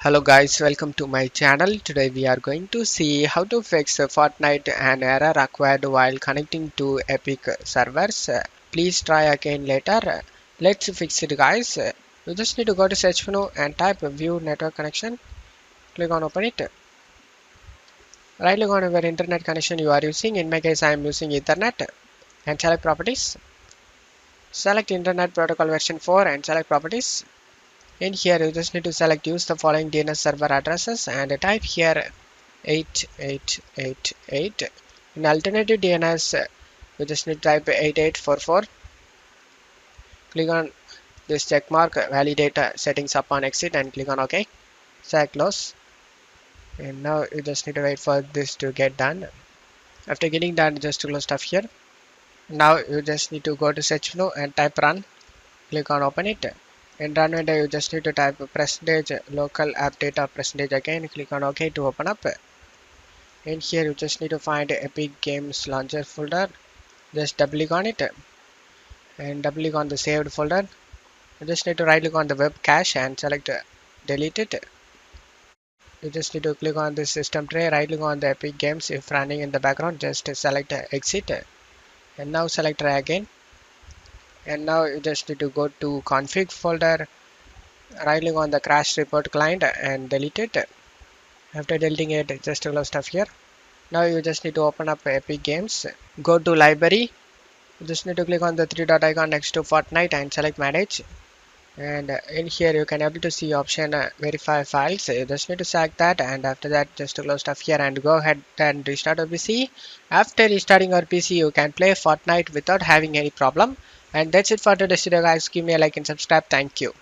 Hello guys, welcome to my channel. Today we are going to see how to fix a Fortnite and error acquired while connecting to Epic servers. Please try again later. Let's fix it guys. You just need to go to search menu and type view network connection. Click on open it. Right click on where internet connection you are using. In my case I am using Ethernet and select properties. Select internet protocol version 4 and select properties. In here you just need to select use the following DNS server addresses and type here 8888. In alternative DNS you just need to type 8844. Click on this check mark validate settings upon exit and click on OK. Select close, and now you just need to wait for this to get done. After getting done, just close stuff here. Now you just need to go to search menu and type run. Click on open it. In run window you just need to type percentage local app data percentage again. Click on OK to open up. In here you just need to find Epic Games Launcher folder. Just double click on it and double click on the saved folder. You just need to right click on the web cache and select delete it. You just need to click on the system tray, right click on the Epic Games. If running in the background, just select exit and now select try again. And now you just need to go to config folder, right click on the crash report client and delete it. After deleting it, just close stuff here. Now you just need to open up Epic Games. Go to library. You just need to click on the three dot icon next to Fortnite and select manage. And in here you can able to see option verify files. You just need to select that, and after that just close stuff here and go ahead and restart your PC. After restarting your PC you can play Fortnite without having any problem. And that's it for today's video guys. Give me a like and subscribe. Thank you.